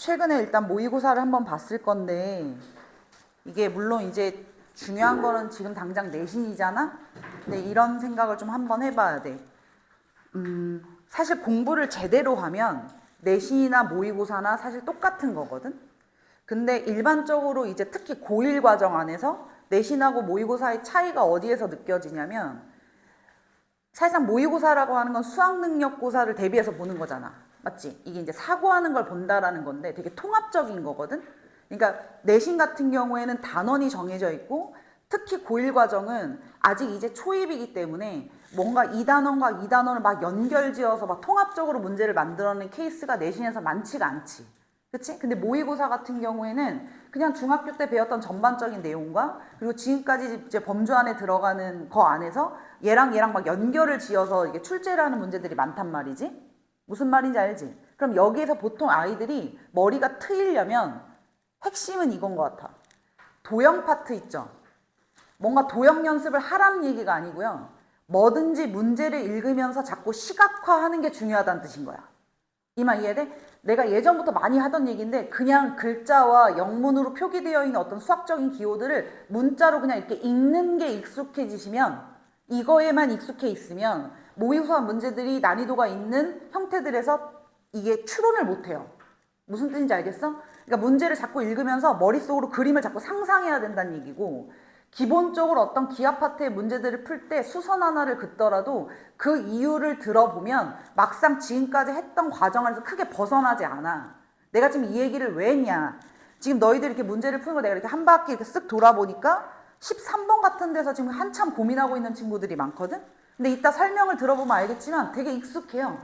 최근에 일단 모의고사를 한번 봤을 건데 이게 물론 이제 중요한 거는 지금 당장 내신이잖아? 근데 이런 생각을 좀 한번 해봐야 돼. 사실 공부를 제대로 하면 내신이나 모의고사나 사실 똑같은 거거든? 근데 일반적으로 이제 특히 고1 과정 안에서 내신하고 모의고사의 차이가 어디에서 느껴지냐면 사실상 모의고사라고 하는 건 수학능력고사를 대비해서 보는 거잖아. 맞지? 이게 이제 사고하는 걸 본다라는 건데 되게 통합적인 거거든? 그러니까 내신 같은 경우에는 단원이 정해져 있고 특히 고1 과정은 아직 이제 초입이기 때문에 뭔가 이 단원과 이 단원을 막 연결지어서 막 통합적으로 문제를 만들어내는 케이스가 내신에서 많지가 않지. 그치? 근데 모의고사 같은 경우에는 그냥 중학교 때 배웠던 전반적인 내용과 그리고 지금까지 이제 범주 안에 들어가는 거 안에서 얘랑 막 연결을 지어서 이게 출제를 하는 문제들이 많단 말이지. 무슨 말인지 알지? 그럼 여기에서 보통 아이들이 머리가 트이려면 핵심은 이건 것 같아. 도형 파트 있죠? 뭔가 도형 연습을 하라는 얘기가 아니고요. 뭐든지 문제를 읽으면서 자꾸 시각화하는 게 중요하다는 뜻인 거야. 이 말 이해돼? 내가 예전부터 많이 하던 얘기인데 그냥 글자와 영문으로 표기되어 있는 어떤 수학적인 기호들을 문자로 그냥 이렇게 읽는 게 익숙해지시면 이거에만 익숙해 있으면 모의고사 문제들이 난이도가 있는 형태들에서 이게 추론을 못해요. 무슨 뜻인지 알겠어? 그러니까 문제를 자꾸 읽으면서 머릿속으로 그림을 자꾸 상상해야 된다는 얘기고 기본적으로 어떤 기하 파트의 문제들을 풀 때 수선 하나를 긋더라도 그 이유를 들어보면 막상 지금까지 했던 과정 안에서 크게 벗어나지 않아. 내가 지금 이 얘기를 왜 했냐. 지금 너희들이 이렇게 문제를 푸는 거 내가 이렇게 한 바퀴 이렇게 쓱 돌아보니까 13번 같은 데서 지금 한참 고민하고 있는 친구들이 많거든? 근데 이따 설명을 들어보면 알겠지만 되게 익숙해요.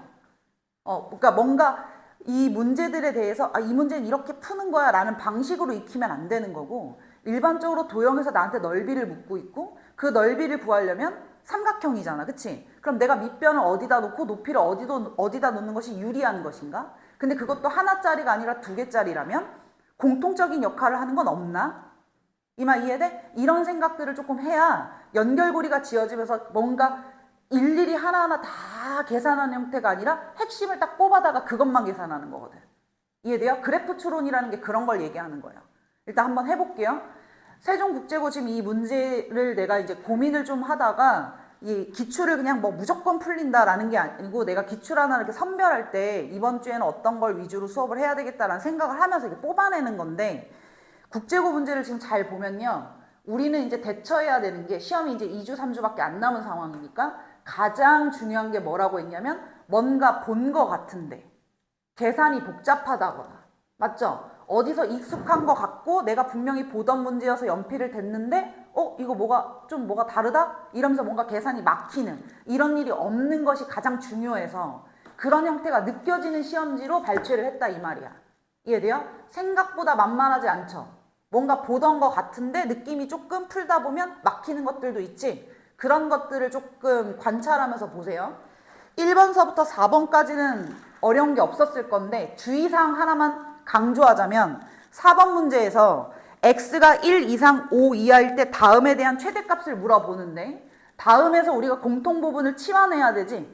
그러니까 뭔가 이 문제들에 대해서 이 문제는 이렇게 푸는 거야 라는 방식으로 익히면 안 되는 거고 일반적으로 도형에서 나한테 넓이를 묻고 있고 그 넓이를 구하려면 삼각형이잖아. 그치? 그럼 내가 밑변을 어디다 놓고 높이를 어디다 놓는 것이 유리한 것인가? 근데 그것도 하나짜리가 아니라 두 개짜리라면 공통적인 역할을 하는 건 없나? 이 말 이해돼? 이런 생각들을 조금 해야 연결고리가 지어지면서 뭔가 일일이 하나하나 다 계산하는 형태가 아니라 핵심을 딱 뽑아다가 그것만 계산하는 거거든. 이해돼요? 그래프 추론이라는 게 그런 걸 얘기하는 거예요. 일단 한번 해볼게요. 세종국제고 지금 이 문제를 내가 이제 고민을 좀 하다가 이 기출을 그냥 뭐 무조건 풀린다라는 게 아니고 내가 기출 하나 이렇게 선별할 때 이번 주에는 어떤 걸 위주로 수업을 해야 되겠다라는 생각을 하면서 이렇게 뽑아내는 건데 국제고 문제를 지금 잘 보면요. 우리는 이제 대처해야 되는 게 시험이 이제 2주, 3주밖에 안 남은 상황이니까 가장 중요한 게 뭐라고 했냐면 뭔가 본 거 같은데 계산이 복잡하다거나 맞죠? 어디서 익숙한 거 같고 내가 분명히 보던 문제여서 연필을 댔는데 이거 뭐가 다르다? 이러면서 뭔가 계산이 막히는 이런 일이 없는 것이 가장 중요해서 그런 형태가 느껴지는 시험지로 발췌를 했다 이 말이야. 이해돼요? 생각보다 만만하지 않죠? 뭔가 보던 거 같은데 느낌이 조금 풀다 보면 막히는 것들도 있지. 그런 것들을 조금 관찰하면서 보세요. 1번서부터 4번까지는 어려운 게 없었을 건데 주의사항 하나만 강조하자면 4번 문제에서 x가 1 이상 5 이하일 때 다음에 대한 최대값을 물어보는데 다음에서 우리가 공통부분을 치환해야 되지.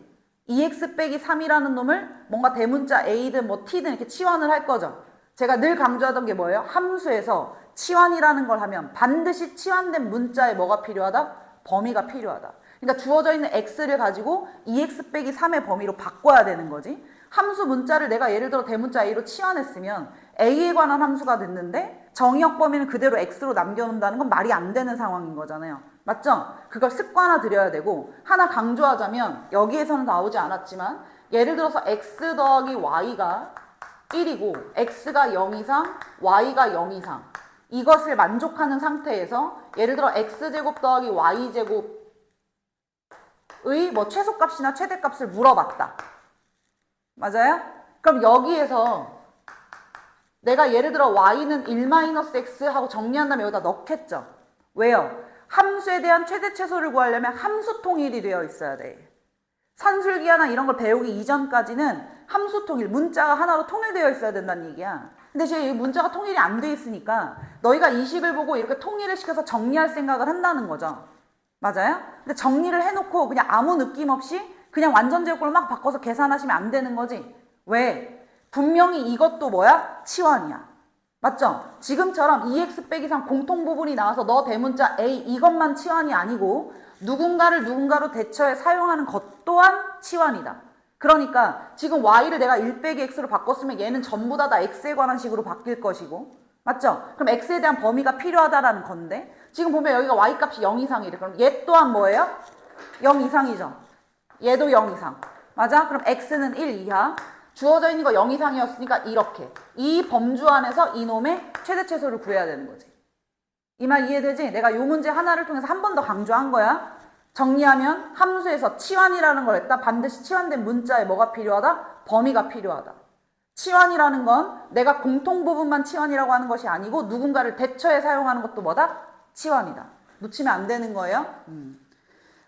2x 빼기 3이라는 놈을 뭔가 대문자 a든 뭐 t든 이렇게 치환을 할 거죠. 제가 늘 강조하던 게 뭐예요? 함수에서 치환이라는 걸 하면 반드시 치환된 문자에 뭐가 필요하다? 범위가 필요하다. 그러니까 주어져 있는 x를 가지고 2x 빼기 3의 범위로 바꿔야 되는 거지. 함수 문자를 내가 예를 들어 대문자 a로 치환했으면 a에 관한 함수가 됐는데 정의역 범위는 그대로 x로 남겨놓는다는 건 말이 안 되는 상황인 거잖아요. 맞죠? 그걸 습관화 드려야 되고 하나 강조하자면 여기에서는 나오지 않았지만 예를 들어서 x 더하기 y가 1이고 x가 0 이상 y가 0 이상 이것을 만족하는 상태에서 예를 들어 x제곱 더하기 y제곱의 뭐 최소값이나 최대값을 물어봤다. 맞아요? 그럼 여기에서 내가 예를 들어 y는 1-x 하고 정리한 다음에 여기다 넣겠죠. 왜요? 함수에 대한 최대 최소를 구하려면 함수 통일이 되어 있어야 돼. 산술기하나 이런 걸 배우기 이전까지는 함수 통일, 문자가 하나로 통일되어 있어야 된다는 얘기야. 근데 지금 이 문자가 통일이 안 돼 있으니까 너희가 이 식을 보고 이렇게 통일을 시켜서 정리할 생각을 한다는 거죠. 맞아요? 근데 정리를 해놓고 그냥 아무 느낌 없이 그냥 완전 제곱으로 막 바꿔서 계산하시면 안 되는 거지. 왜? 분명히 이것도 뭐야? 치환이야. 맞죠? 지금처럼 2x 빼기 3 공통 부분이 나와서 너 대문자 A 이것만 치환이 아니고 누군가를 누군가로 대처해 사용하는 것 또한 치환이다. 그러니까 지금 y를 내가 1 빼기 x로 바꿨으면 얘는 전부 다 x에 관한 식으로 바뀔 것이고 맞죠? 그럼 x에 대한 범위가 필요하다라는 건데 지금 보면 여기가 y값이 0 이상이래. 그럼 얘 또한 뭐예요? 0 이상이죠. 얘도 0 이상. 맞아? 그럼 x는 1 이하. 주어져 있는 거 0 이상이었으니까 이렇게. 이 범주 안에서 이놈의 최대 최소를 구해야 되는 거지. 이 말 이해되지? 내가 요 문제 하나를 통해서 한 번 더 강조한 거야. 정리하면 함수에서 치환이라는 걸 했다. 반드시 치환된 문자에 뭐가 필요하다? 범위가 필요하다. 치환이라는 건 내가 공통 부분만 치환이라고 하는 것이 아니고 누군가를 대처해 사용하는 것도 뭐다? 치환이다. 놓치면 안 되는 거예요.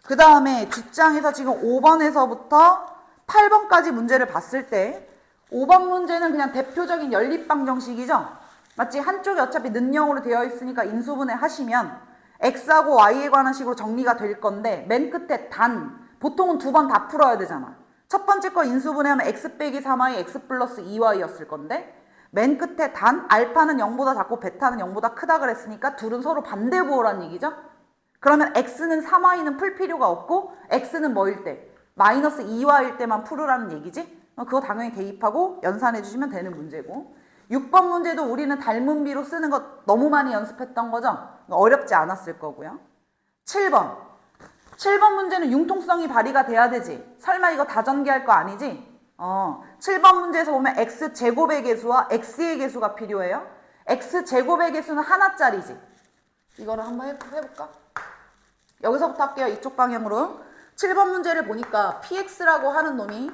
그 다음에 뒷장에서 지금 5번에서부터 8번까지 문제를 봤을 때 5번 문제는 그냥 대표적인 연립방 정식이죠. 맞지? 한쪽이 어차피 는영으로 되어 있으니까 인수분해 하시면 x하고 y에 관한 식으로 정리가 될 건데 맨 끝에 단 보통은 두 번 다 풀어야 되잖아. 첫 번째 거 인수분해하면 x 빼기 3y x 플러스 2y였을 건데 맨 끝에 단 알파는 0보다 작고 베타는 0보다 크다 그랬으니까 둘은 서로 반대 부호란 얘기죠. 그러면 x는 3y는 풀 필요가 없고 x는 뭐일 때? 마이너스 2y일 때만 풀으라는 얘기지. 그거 당연히 대입하고 연산해 주시면 되는 문제고 6번 문제도 우리는 닮은 비로 쓰는 거 너무 많이 연습했던 거죠. 어렵지 않았을 거고요. 7번 문제는 융통성이 발휘가 돼야 되지. 설마 이거 다 전개할 거 아니지? 7번 문제에서 보면 x제곱의 개수와 x의 개수가 필요해요. x제곱의 개수는 하나짜리지. 이거를 한번 해볼까? 여기서부터 할게요. 이쪽 방향으로. 7번 문제를 보니까 px라고 하는 놈이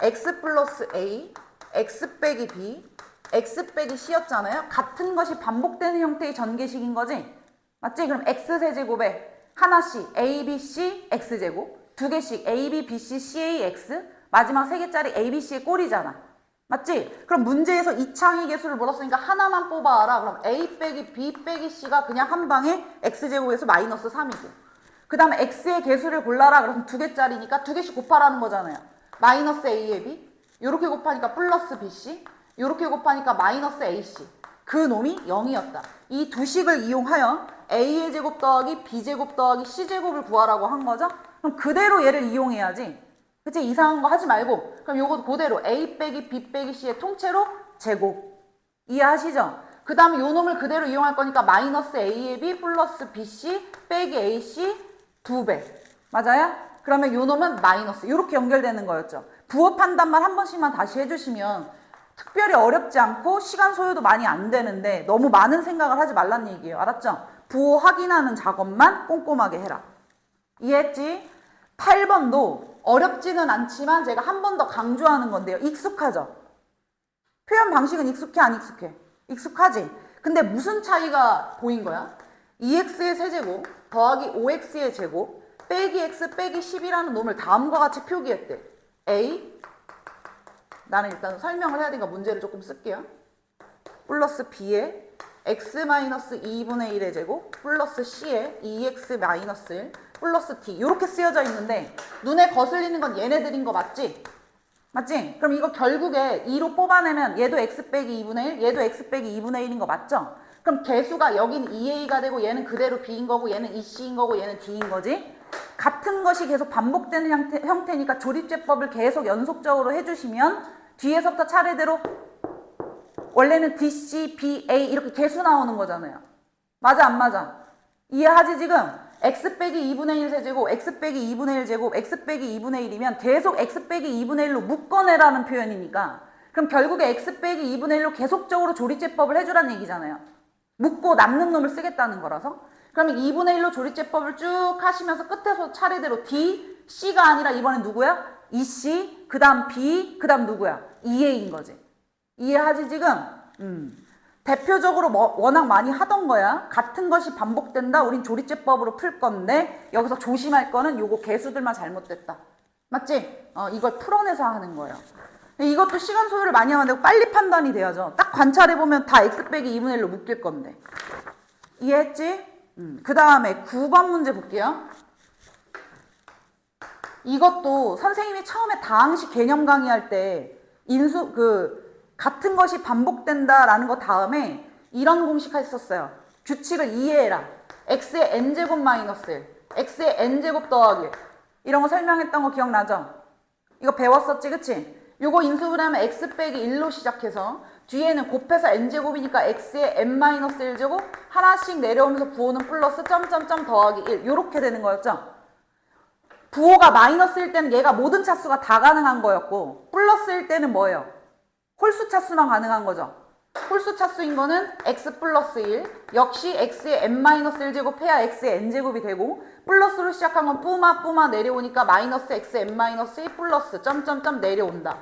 x 플러스 a, x 빼기 b, x 빼기 c였잖아요. 같은 것이 반복되는 형태의 전개식인 거지. 맞지? 그럼 x세제곱에 하나씩 a, b, c, x제곱, 두 개씩 a, b, b, c, c, a, x, 마지막 세 개짜리 a, b, c의 꼴이잖아. 맞지? 그럼 문제에서 이창의 개수를 물었으니까 하나만 뽑아라. 그럼 a 빼기 b 빼기 c가 그냥 한 방에 x제곱에서 마이너스 3이고 그 다음에 x의 개수를 골라라. 그럼 두 개짜리니까 두 개씩 곱하라는 거잖아요. 마이너스 a에 b, 요렇게 곱하니까 플러스 bc, 요렇게 곱하니까 마이너스 ac. 그 놈이 0이었다. 이 두 식을 이용하여 a의 제곱 더하기 b제곱 더하기 c제곱을 구하라고 한 거죠. 그럼 그대로 얘를 이용해야지. 그치? 이상한 거 하지 말고 그럼 요거 그대로 a 빼기 b 빼기 c의 통째로 제곱. 이해하시죠? 그 다음에 요 놈을 그대로 이용할 거니까 마이너스 a의 b 플러스 bc 빼기 ac 2배. 맞아요? 그러면 요 놈은 마이너스. 이렇게 연결되는 거였죠. 부호 판단만 한 번씩만 다시 해주시면 특별히 어렵지 않고 시간 소요도 많이 안 되는데 너무 많은 생각을 하지 말란 얘기예요. 알았죠? 부호 확인하는 작업만 꼼꼼하게 해라. 이해했지? 8번도 어렵지는 않지만 제가 한 번 더 강조하는 건데요. 익숙하죠? 표현 방식은 익숙해 안 익숙해? 익숙하지? 근데 무슨 차이가 보인 거야? 2x의 세제곱 더하기 5x의 제곱 빼기 x 빼기 10이라는 놈을 다음과 같이 표기했대. a 나는 일단 설명을 해야 되니까 문제를 조금 쓸게요. 플러스 b에 x 마이너스 2분의 1의 제곱 플러스 c에 2x 마이너스 1 플러스 t 이렇게 쓰여져 있는데 눈에 거슬리는 건 얘네들인 거 맞지? 맞지? 그럼 이거 결국에 2로 뽑아내면 얘도 x 빼기 2분의 1 얘도 x 빼기 2분의 1인 거 맞죠? 그럼 개수가 여기는 2a가 되고 얘는 그대로 b인 거고 얘는 2c인 거고 얘는 d인 거지? 같은 것이 계속 반복되는 형태니까 조립제법을 계속 연속적으로 해주시면 뒤에서부터 차례대로 원래는 DC, BA 이렇게 개수 나오는 거잖아요. 맞아 안 맞아? 이해하지 지금? x 빼기 2분의 1 세제곱, x 빼기 2분의 1 제곱, x 빼기 2분의 1이면 계속 x 빼기 2분의 1로 묶어내라는 표현이니까 그럼 결국에 x 빼기 2분의 1로 계속적으로 조립제법을 해주라는 얘기잖아요. 묶고 남는 놈을 쓰겠다는 거라서 그러면 2분의 1로 조립제법을 쭉 하시면서 끝에서 차례대로 D, C가 아니라 이번엔 누구야? 2C, 그 다음 B, 그 다음 누구야? 2A인 거지. 이해하지 지금? 대표적으로 워낙 많이 하던 거야. 같은 것이 반복된다. 우린 조립제법으로 풀 건데 여기서 조심할 거는 요거 개수들만 잘못됐다. 맞지? 이걸 풀어내서 하는 거예요. 이것도 시간 소요를 많이 하면 되고 빨리 판단이 돼야죠. 딱 관찰해보면 다 x 빼기 2분의 1로 묶일 건데. 이해했지? 그 다음에 9번 문제 볼게요. 이것도 선생님이 처음에 다항식 개념 강의할 때 같은 것이 반복된다라는 거 다음에 이런 공식 했었어요. 규칙을 이해해라. x의 n제곱 마이너스 1, x의 n제곱 더하기 1. 이런 거 설명했던 거 기억나죠? 이거 배웠었지, 그치? 요거 인수분해하면 x 빼기 1로 시작해서 뒤에는 곱해서 n제곱이니까 x의 n-1제곱 하나씩 내려오면서 부호는 플러스 점점점 더하기 1 요렇게 되는 거였죠? 부호가 마이너스일 때는 얘가 모든 차수가 다 가능한 거였고 플러스일 때는 뭐예요? 홀수 차수만 가능한 거죠. 홀수 차수인 거는 x 플러스 1 역시 x의 n-1제곱 해야 x의 n제곱이 되고 플러스로 시작한 건 뿌마 내려오니까 마이너스 x n-2 플러스 점점점 내려온다.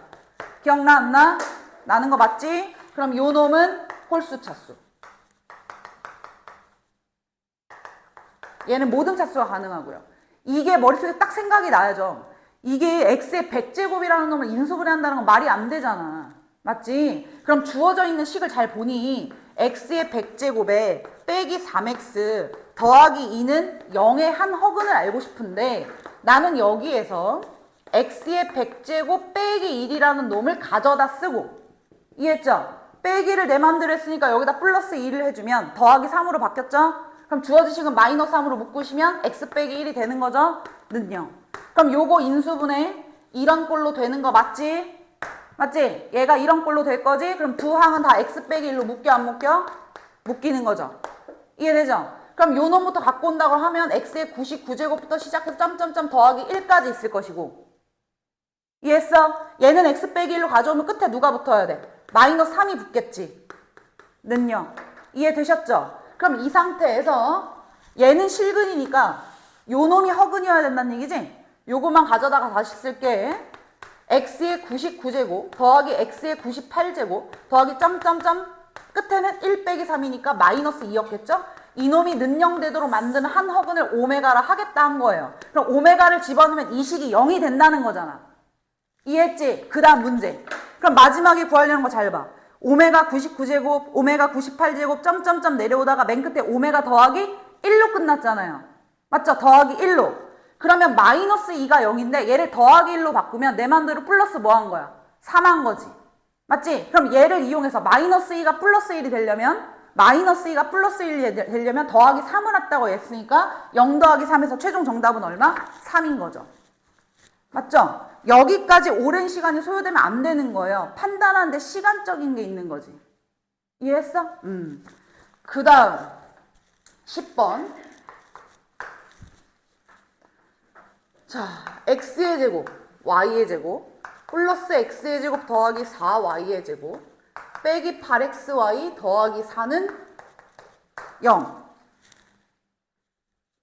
기억나 안 나? 나는 거 맞지? 그럼 요 놈은 홀수 차수. 얘는 모든 차수가 가능하고요. 이게 머릿속에 딱 생각이 나야죠. 이게 x의 100제곱이라는 놈을 인수분해한다는 건 말이 안 되잖아. 맞지? 그럼 주어져 있는 식을 잘 보니 x의 100제곱에 빼기 3x 더하기 2는 0의 한 허근을 알고 싶은데 나는 여기에서 x의 100제곱 빼기 1이라는 놈을 가져다 쓰고 이해했죠? 빼기를 내 맘대로 했으니까 여기다 플러스 2를 해주면 더하기 3으로 바뀌었죠? 그럼 주어진 식은 마이너스 3으로 묶으시면 x 빼기 1이 되는 거죠? 는요. 그럼 요거 인수분해 이런 꼴로 되는 거 맞지? 맞지? 얘가 이런 꼴로 될 거지? 그럼 두 항은 다 x 빼기 1로 묶여 안 묶여? 묶이는 거죠. 이해되죠? 그럼 요 놈부터 갖고 온다고 하면 x의 99제곱부터 시작해서 점점점 더하기 1까지 있을 것이고 이해했어? 얘는 x 빼기 1로 가져오면 끝에 누가 붙어야 돼? 마이너스 3이 붙겠지. 는요. 이해되셨죠? 그럼 이 상태에서 얘는 실근이니까 요 놈이 허근이어야 된다는 얘기지? 요거만 가져다가 다시 쓸게. x의 99제곱 더하기 x의 98제곱 더하기 점점점 끝에는 1 빼기 3이니까 마이너스 2였겠죠? 이놈이 는영되도록 만드는 한 허근을 오메가라 하겠다 한 거예요. 그럼 오메가를 집어넣으면 이 식이 0이 된다는 거잖아. 이해했지? 그 다음 문제. 그럼 마지막에 구하려는 거 잘 봐. 오메가 99제곱, 오메가 98제곱 점점점 내려오다가 맨 끝에 오메가 더하기 1로 끝났잖아요. 맞죠? 더하기 1로. 그러면 마이너스 2가 0인데 얘를 더하기 1로 바꾸면 내 맘대로 플러스 뭐 한 거야? 3 한 거지. 맞지? 그럼 얘를 이용해서 마이너스 2가 플러스 1이 되려면 마이너스 2가 플러스 1이 되려면 더하기 3을 했다고 했으니까 0 더하기 3에서 최종 정답은 얼마? 3인 거죠. 맞죠? 여기까지 오랜 시간이 소요되면 안 되는 거예요. 판단하는데 시간적인 게 있는 거지. 이해했어? 그 다음 10번. 자, x의 제곱, y의 제곱, 플러스 x의 제곱 더하기 4y의 제곱, 빼기 8xy 더하기 4는 0.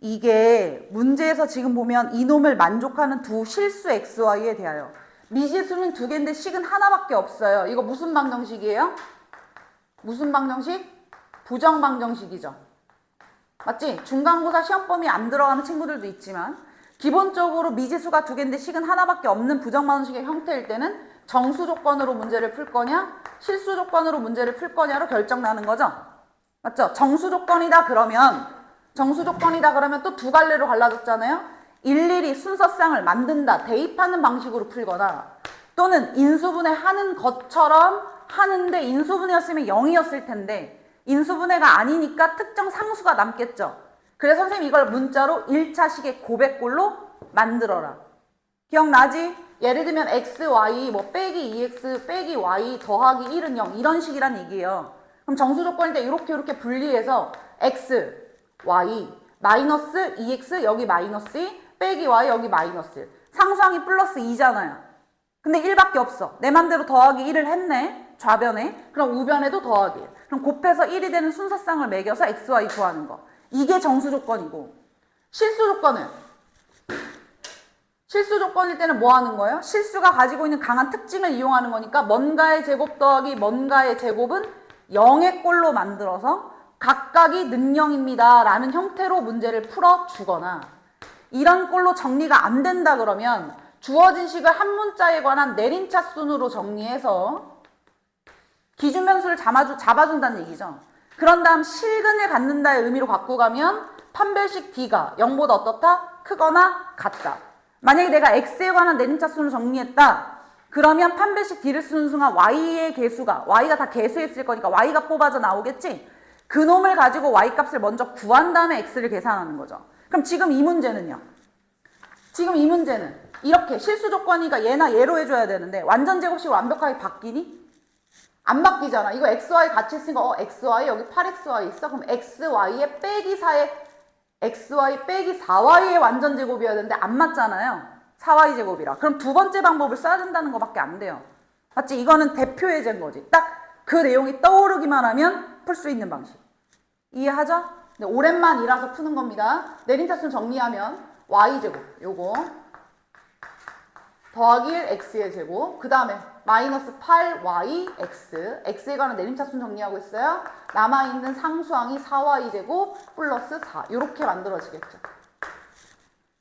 이게 문제에서 지금 보면 이놈을 만족하는 두 실수 xy에 대하여 미지수는 두 개인데 식은 하나밖에 없어요. 이거 무슨 방정식이에요? 무슨 방정식? 부정방정식이죠. 맞지? 중간고사 시험 범위 안 들어가는 친구들도 있지만 기본적으로 미지수가 두 개인데 식은 하나밖에 없는 부정방정식의 형태일 때는 정수 조건으로 문제를 풀 거냐 실수 조건으로 문제를 풀 거냐로 결정나는 거죠. 맞죠? 정수 조건이다 그러면 또 두 갈래로 갈라졌잖아요. 일일이 순서쌍을 만든다, 대입하는 방식으로 풀거나 또는 인수분해하는 것처럼 하는데 인수분해였으면 0이었을 텐데 인수분해가 아니니까 특정 상수가 남겠죠. 그래서 선생님이 이걸 문자로 1차식의 고백꼴로 만들어라. 기억나지? 예를 들면 x, y, 뭐 빼기 2x, 빼기 y, 더하기 1은 0 이런 식이란 얘기예요. 그럼 정수 조건일 때 이렇게 분리해서 x, y, 마이너스 2x 여기 마이너스 2, 빼기 y 여기 마이너스 1. 상수항이 플러스 2잖아요. 근데 1밖에 없어. 내 맘대로 더하기 1을 했네. 좌변에. 그럼 우변에도 더하기 1. 그럼 곱해서 1이 되는 순서쌍을 매겨서 x, y 구하는 거. 이게 정수 조건이고 실수 조건일 때는 뭐 하는 거예요? 실수가 가지고 있는 강한 특징을 이용하는 거니까 뭔가의 제곱 더하기 뭔가의 제곱은 0의 꼴로 만들어서 각각이 는 0입니다 라는 형태로 문제를 풀어주거나 이런 꼴로 정리가 안 된다 그러면 주어진 식을 한 문자에 관한 내림차 순으로 정리해서 기준 변수를 잡아준다는 얘기죠. 그런 다음 실근을 갖는다의 의미로 갖고 가면 판별식 D가 0보다 어떻다? 크거나 같다. 만약에 내가 X에 관한 내림차순을 정리했다. 그러면 판별식 D를 쓰는 순간 Y의 개수가, Y가 다 개수했을 거니까 Y가 뽑아져 나오겠지? 그 놈을 가지고 Y 값을 먼저 구한 다음에 X를 계산하는 거죠. 그럼 지금 이 문제는요? 지금 이 문제는 이렇게 실수 조건이니까 얘나 얘로 해줘야 되는데 완전 제곱식으로 완벽하게 바뀌니? 안 바뀌잖아. 이거 XY 같이 있으니까 XY 여기 8XY 있어? 그럼 XY에 빼기 4에 XY 빼기 4Y의 완전 제곱이어야 되는데 안 맞잖아요. 4Y 제곱이라. 그럼 두 번째 방법을 써야 된다는 거밖에 안 돼요. 맞지? 이거는 대표 예제인 거지. 딱 그 내용이 떠오르기만 하면 풀 수 있는 방식. 이해하죠? 네, 오랜만이라서 푸는 겁니다. 내림차순 정리하면 Y제곱 요거 더하기 1 X의 제곱 그 다음에 마이너스 8YX X에 관한 내림차순 정리하고 있어요. 남아있는 상수항이 4Y제곱 플러스 4 이렇게 만들어지겠죠.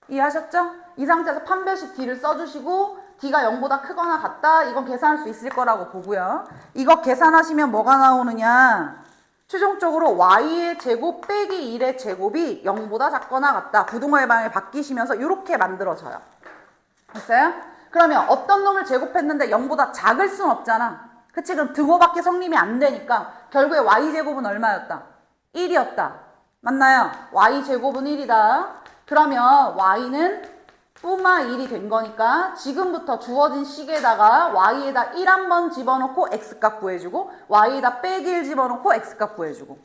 이해하셨죠? 이 상태에서 판별식 D를 써주시고 D가 0보다 크거나 같다. 이건 계산할 수 있을 거라고 보고요. 이거 계산하시면 뭐가 나오느냐. 최종적으로 Y의 제곱 빼기 1의 제곱이 0보다 작거나 같다. 부등호의 방향을 바뀌시면서 이렇게 만들어져요. 됐어요? 그러면 어떤 놈을 제곱했는데 0보다 작을 순 없잖아. 그치? 그럼 등호밖에 성립이 안 되니까 결국에 Y제곱은 얼마였다? 1이었다. 맞나요? Y제곱은 1이다. 그러면 Y는 뿌마 1이 된 거니까 지금부터 주어진 식에다가 Y에다 1 한번 집어넣고 X값 구해주고 Y에다 빼기 1 집어넣고 X값 구해주고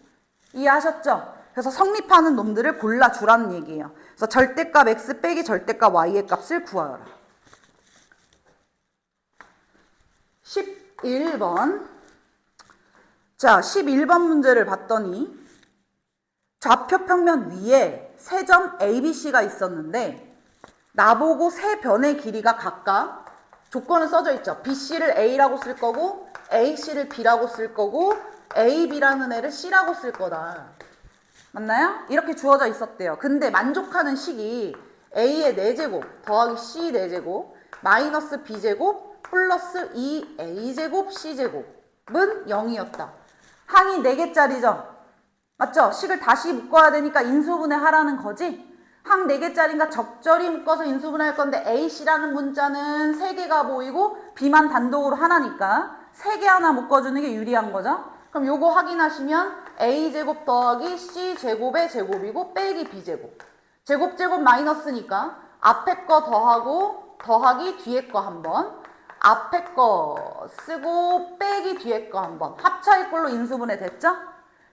이해하셨죠? 그래서 성립하는 놈들을 골라주라는 얘기예요. 그래서 절대값 X 빼기 절대값 Y의 값을 구하라. 11번. 자, 11번 문제를 봤더니 좌표 평면 위에 세 점 ABC가 있었는데 나보고 세 변의 길이가 각각 조건은 써져 있죠. BC를 A라고 쓸 거고 AC를 B라고 쓸 거고 AB라는 애를 C라고 쓸 거다. 맞나요? 이렇게 주어져 있었대요. 근데 만족하는 식이 A의 4제곱 더하기 C 4제곱 마이너스 B제곱 플러스 2A제곱 C제곱은 0이었다. 항이 4개짜리죠? 맞죠? 식을 다시 묶어야 되니까 인수분해 하라는 거지? 항 4개짜리니까 적절히 묶어서 인수분해할 건데 A씨라는 문자는 3개가 보이고 B만 단독으로 하나니까 3개 하나 묶어주는 게 유리한 거죠. 그럼 요거 확인하시면 A제곱 더하기 C제곱의 제곱이고 빼기 B제곱. 제곱 마이너스니까 앞에 거 더하고 더하기 뒤에 거 한번 앞에 거 쓰고 빼기 뒤에 거 한번 합차의 꼴로 인수분해 됐죠?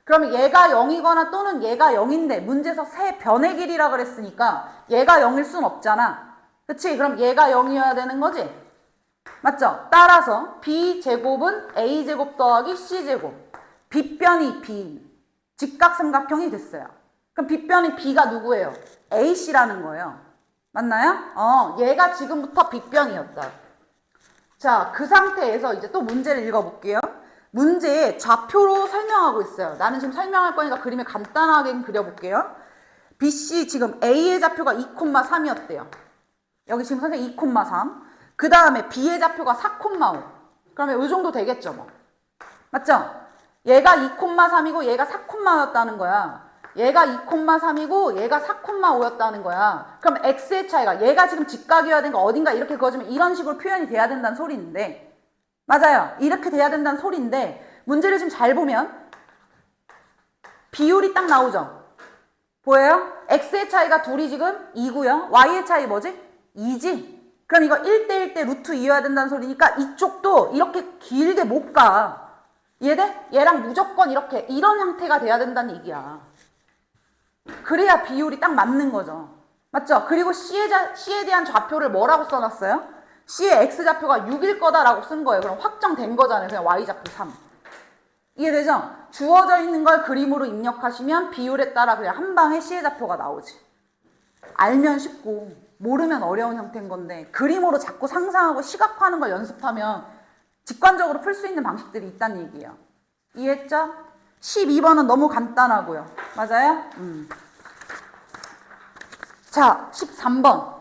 그러면 얘가 0이거나 또는 얘가 0인데 문제에서 세 변의 길이라 그랬으니까 얘가 0일 순 없잖아. 그치? 그럼 얘가 0이어야 되는 거지? 맞죠? 따라서 B제곱은 A제곱 더하기 C제곱. 빗변이 B. 직각삼각형이 됐어요. 그럼 빗변이 B가 누구예요? AC라는 거예요. 맞나요? 얘가 지금부터 빗변이었다. 자, 그 상태에서 이제 또 문제를 읽어볼게요. 문제에 좌표로 설명하고 있어요. 나는 지금 설명할 거니까 그림을 간단하게 그려볼게요. BC 지금 A의 좌표가 2,3이었대요. 여기 지금 선생님 2,3. 그 다음에 B의 좌표가 4,5. 그러면 이 정도 되겠죠, 뭐. 맞죠? 얘가 2,3이고 얘가 4,5였다는 거야. 얘가 2,3이고 얘가 4,5였다는 거야. 그럼 X의 차이가 얘가 지금 직각이어야 되는 거 어딘가 이렇게 그어주면 이런 식으로 표현이 돼야 된다는 소리인데 맞아요. 이렇게 돼야 된다는 소리인데 문제를 좀 잘 보면 비율이 딱 나오죠. 보여요? X의 차이가 둘이 지금 2고요. Y의 차이 뭐지? 2지? 그럼 이거 1대1 대 루트 2여야 된다는 소리니까 이쪽도 이렇게 길게 못 가. 이해돼? 얘랑 무조건 이렇게 이런 형태가 돼야 된다는 얘기야. 그래야 비율이 딱 맞는 거죠. 맞죠? 그리고 C에 대한 좌표를 뭐라고 써놨어요? C의 X좌표가 6일 거다라고 쓴 거예요. 그럼 확정된 거잖아요. 그냥 Y좌표 3. 이해되죠? 주어져 있는 걸 그림으로 입력하시면 비율에 따라 그냥 한 방에 C의 좌표가 나오지. 알면 쉽고 모르면 어려운 형태인 건데 그림으로 자꾸 상상하고 시각화하는 걸 연습하면 직관적으로 풀 수 있는 방식들이 있다는 얘기예요. 이해했죠? 12번은 너무 간단하고요. 맞아요? 자, 13번.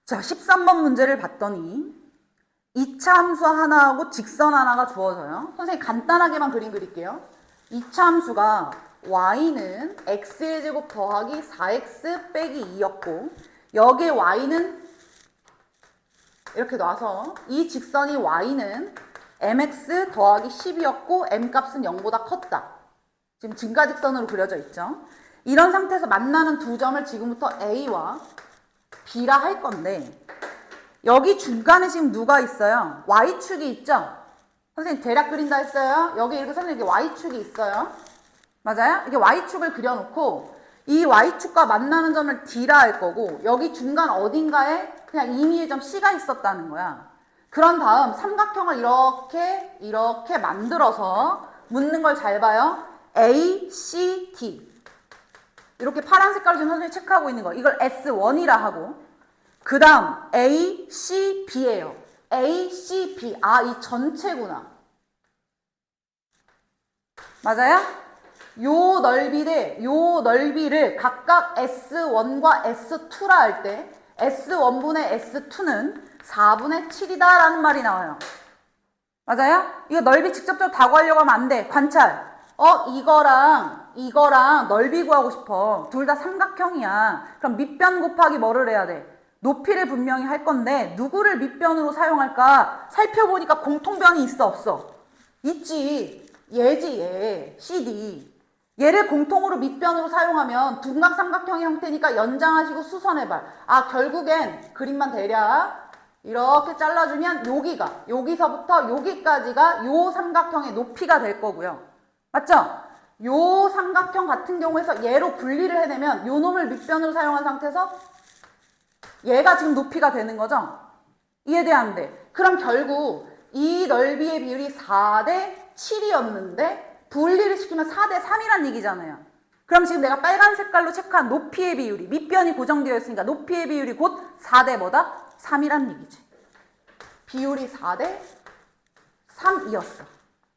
자, 13번 문제를 봤더니 2차 함수 하나하고 직선 하나가 주어져요. 선생님 간단하게만 그림 그릴게요. 2차 함수가 y는 x의 제곱 더하기 4x 빼기 2였고 여기에 y는 이렇게 놔서 이 직선이 y는 mx 더하기 10이었고 m값은 0보다 컸다. 지금 증가직선으로 그려져 있죠. 이런 상태에서 만나는 두 점을 지금부터 a와 b라 할 건데 여기 중간에 지금 누가 있어요? y축이 있죠? 선생님 대략 그린다 했어요. 여기 이렇게 선생님 이렇게 y축이 있어요. 맞아요? 이렇게 y축을 그려놓고 이 y축과 만나는 점을 d라 할 거고 여기 중간 어딘가에 그냥 임의의 점 c가 있었다는 거야. 그런 다음 삼각형을 이렇게 만들어서 묻는 걸 잘 봐요. A, C, D 이렇게 파란 색깔로 지금 선생님이 체크하고 있는 거 이걸 S1이라 하고 그 다음 A, C, B예요. A, C, B 이 전체구나. 맞아요? 요 넓이 대 요 넓이를 각각 S1과 S2라 할 때 S1분의 S2는 4분의 7이다 라는 말이 나와요. 맞아요? 이거 넓이 직접적으로 다 구하려고 하면 안 돼. 관찰. 이거랑 넓이 구하고 싶어. 둘 다 삼각형이야. 그럼 밑변 곱하기 뭐를 해야 돼? 높이를 분명히 할 건데 누구를 밑변으로 사용할까? 살펴보니까 공통변이 있어 없어? 있지. 얘지 얘. CD. 얘를 공통으로 밑변으로 사용하면 둔각 삼각형의 형태니까 연장하시고 수선해봐. 결국엔 그림만 대략 이렇게 잘라주면 여기서부터 여기까지가 요 삼각형의 높이가 될 거고요. 맞죠? 요 삼각형 같은 경우에서 얘로 분리를 해내면 요 놈을 밑변으로 사용한 상태에서 얘가 지금 높이가 되는 거죠? 이해돼안돼? 그럼 결국 이 넓이의 비율이 4대 7이었는데 분리를 시키면 4대 3이란 얘기잖아요. 그럼 지금 내가 빨간 색깔로 체크한 높이의 비율이 밑변이 고정되어 있으니까 높이의 비율이 곧 4대 뭐다? 3이란 얘기지. 비율이 4대 3이었어.